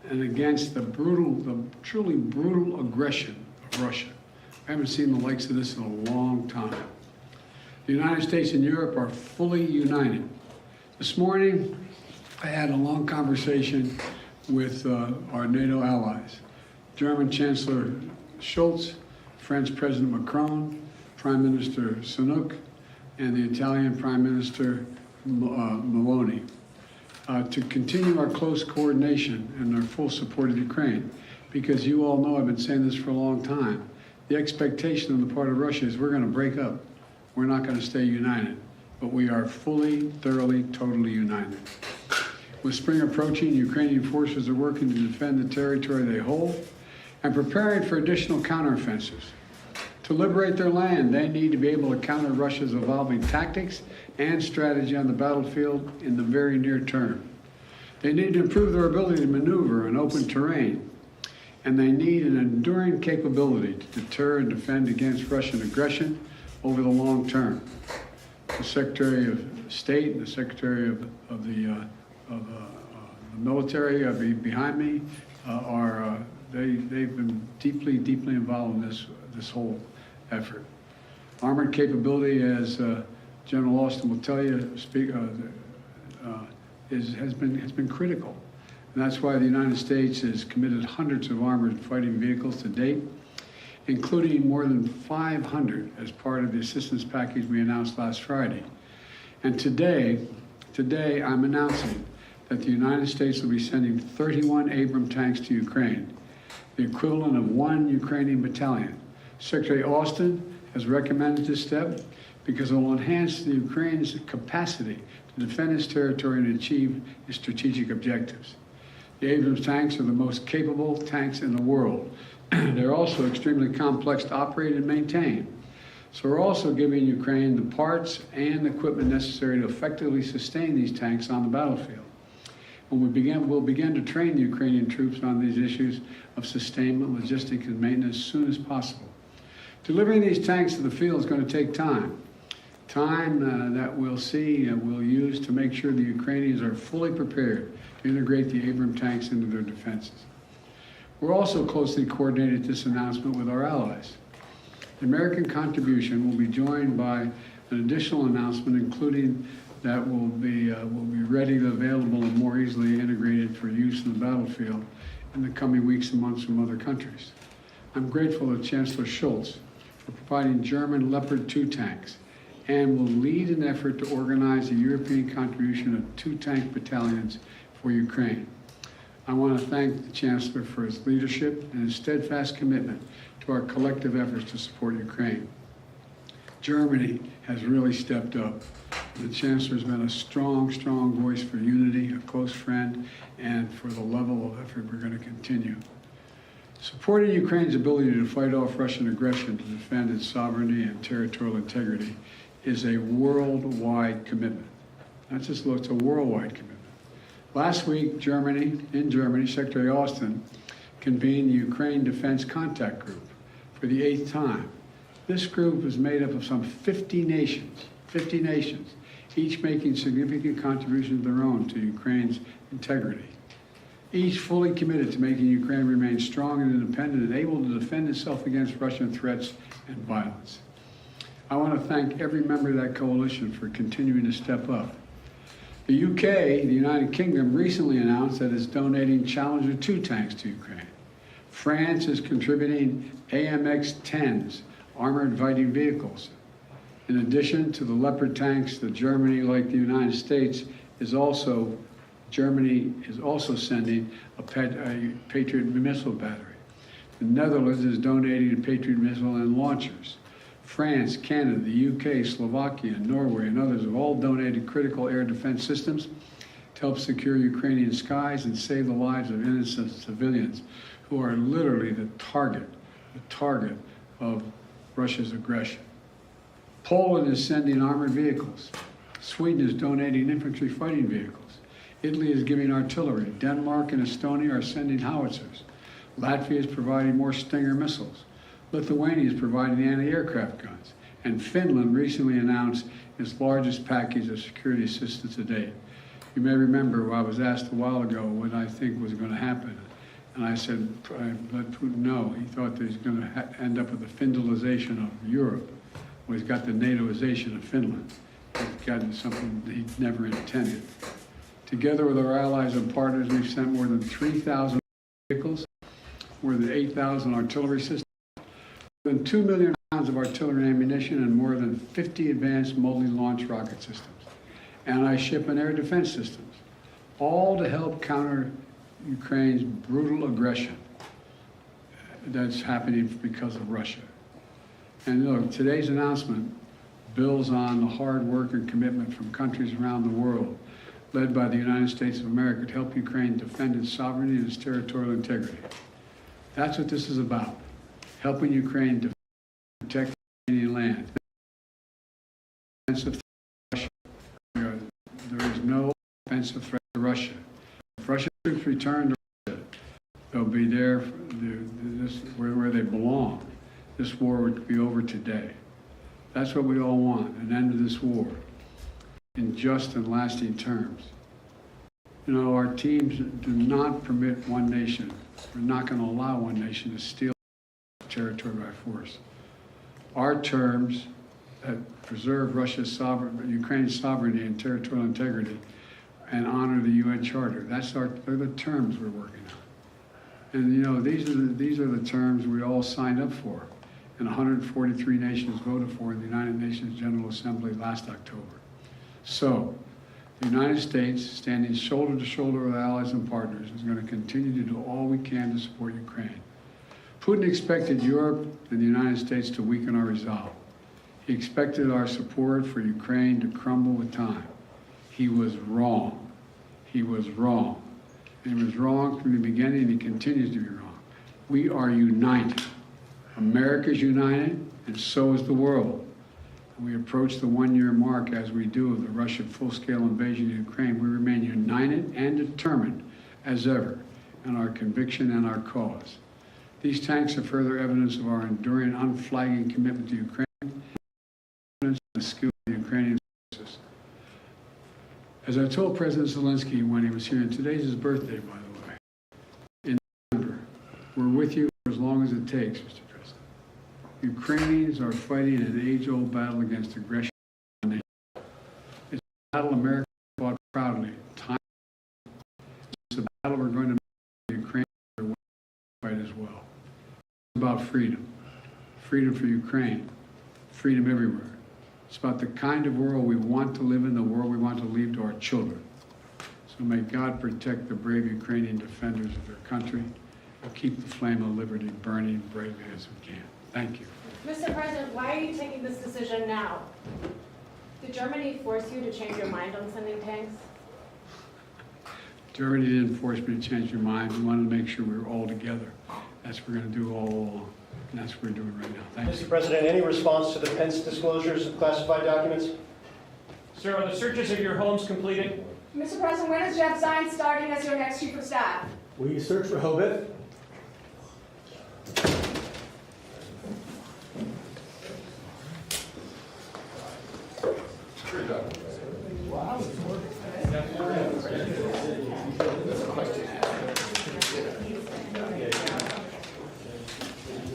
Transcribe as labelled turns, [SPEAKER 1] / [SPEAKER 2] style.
[SPEAKER 1] and against the truly brutal aggression of Russia. I haven't seen the likes of this in a long time. The United States and Europe are fully united. This morning, I had a long conversation with our NATO allies, German Chancellor Scholz, French President Macron, Prime Minister Sunak, and the Italian Prime Minister Meloni, to continue our close coordination and our full support of Ukraine. Because you all know I've been saying this for a long time. The expectation on the part of Russia is we're going to break up. We're not going to stay united. But we are fully, thoroughly, totally united. With spring approaching, Ukrainian forces are working to defend the territory they hold and preparing for additional counteroffensives. To liberate their land, they need to be able to counter Russia's evolving tactics and strategy on the battlefield in the very near term. They need to improve their ability to maneuver in open terrain, and they need an enduring capability to deter and defend against Russian aggression over the long term. The Secretary of State and the Secretary of the military behind me they've been deeply involved in this whole effort. Armored capability, as General Austin will tell you, has been critical. And that's why the United States has committed hundreds of armored fighting vehicles to date, including more than 500 as part of the assistance package we announced last Friday. And today I'm announcing that the United States will be sending 31 Abrams tanks to Ukraine, the equivalent of 1 Ukrainian battalion. Secretary Austin has recommended this step because it will enhance the Ukraine's capacity to defend its territory and achieve its strategic objectives. The Abrams tanks are the most capable tanks in the world. They're also extremely complex to operate and maintain. So we're also giving Ukraine the parts and equipment necessary to effectively sustain these tanks on the battlefield. When we'll begin to train the Ukrainian troops on these issues of sustainment, logistics, and maintenance as soon as possible. Delivering these tanks to the field is going to take time. Time that we'll use to make sure the Ukrainians are fully prepared to integrate the Abrams tanks into their defenses. We're also closely coordinated this announcement with our allies. The American contribution will be joined by an additional announcement, including that will be readily available and more easily integrated for use in the battlefield in the coming weeks and months from other countries. I'm grateful to Chancellor Scholz for providing German Leopard 2 tanks and will lead an effort to organize a European contribution of 2 tank battalions for Ukraine. I want to thank the Chancellor for his leadership and his steadfast commitment to our collective efforts to support Ukraine. Germany has really stepped up. The Chancellor has been a strong voice for unity, a close friend, and for the level of effort we're going to continue. Supporting Ukraine's ability to fight off Russian aggression to defend its sovereignty and territorial integrity is a worldwide commitment. It's a worldwide commitment. Last week, in Germany, Secretary Austin convened the Ukraine Defense Contact Group for the 8th time. This group is made up of some 50 nations, each making significant contributions of their own to Ukraine's integrity. Each fully committed to making Ukraine remain strong and independent and able to defend itself against Russian threats and violence. I want to thank every member of that coalition for continuing to step up. The UK, the United Kingdom, recently announced that it's donating Challenger 2 tanks to Ukraine. France is contributing AMX-10s, armored fighting vehicles. In addition to the Leopard tanks that Germany, like the United States, Germany is also sending a Patriot missile battery. The Netherlands is donating a Patriot missile and launchers. France, Canada, the UK, Slovakia, Norway, and others have all donated critical air defense systems to help secure Ukrainian skies and save the lives of innocent civilians who are literally the target of Russia's aggression. Poland is sending armored vehicles. Sweden is donating infantry fighting vehicles. Italy is giving artillery. Denmark and Estonia are sending howitzers. Latvia is providing more Stinger missiles. Lithuania is providing anti-aircraft guns. And Finland recently announced its largest package of security assistance to date. You may remember I was asked a while ago what I think was going to happen. And I said, I let Putin know. He thought that he's going to end up with the Finlandization of Europe. Well, he's got the NATOization of Finland. He's gotten something that he never intended. Together with our allies and partners, we've sent more than 3,000 vehicles, more than 8,000 artillery systems, more than 2 million rounds of artillery ammunition, and more than 50 advanced multi-launch rocket systems, anti-ship and air defense systems, all to help counter Ukraine's brutal aggression that's happening because of Russia. And look, today's announcement builds on the hard work and commitment from countries around the world, led by the United States of America, to help Ukraine defend its sovereignty and its territorial integrity. That's what this is about, helping Ukraine defend and protect Ukrainian land. Offensive threat to Russia. There is no offensive threat to Russia. If Russian troops return to Russia, they'll be there where they belong. This war would be over today. That's what we all want, an end to this war in just and lasting terms. You know, our teams do not permit one nation. We're not going to allow one nation to steal territory by force. Our terms that preserve Ukraine's sovereignty and territorial integrity and honor the UN Charter. They're the terms we're working on. And you know, these are the terms we all signed up for, and 143 nations voted for in the United Nations General Assembly last October. So, the United States, standing shoulder to shoulder with allies and partners, is going to continue to do all we can to support Ukraine. Putin expected Europe and the United States to weaken our resolve. He expected our support for Ukraine to crumble with time. He was wrong. He was wrong. And he was wrong from the beginning, and he continues to be wrong. We are united. America's united, and so is the world. We approach the one-year mark, as we do, of the Russian full-scale invasion of Ukraine. We remain united and determined as ever in our conviction and our cause. These tanks are further evidence of our enduring, unflagging commitment to Ukraine and the skill of the Ukrainian forces. As I told President Zelensky when he was here, and today's his birthday, by the way, in November, we're with you for as long as it takes, Mr. President. Ukrainians are fighting an age-old battle against aggression. It's a battle America fought proudly. It's a battle we're going to make Ukraine fight as well. It's about freedom. Freedom for Ukraine. Freedom everywhere. It's about the kind of world we want to live in, the world we want to leave to our children. So may God protect the brave Ukrainian defenders of their country and keep the flame of liberty burning bravely as we can. Thank you.
[SPEAKER 2] Mr. President, why are you taking this decision now? Did Germany force you to change your mind on sending tanks?
[SPEAKER 1] Germany didn't force me to change your mind. We wanted to make sure we were all together. That's what we're going to do all along. And that's what we're doing right now. Thank you.
[SPEAKER 3] Mr. President, any response to the Pence disclosures of classified documents?
[SPEAKER 4] Sir, are the searches of your homes completed?
[SPEAKER 5] Mr. President, when is Jeff Zients starting as your next chief of staff?
[SPEAKER 6] Will you search for Hobith?
[SPEAKER 7] Good job.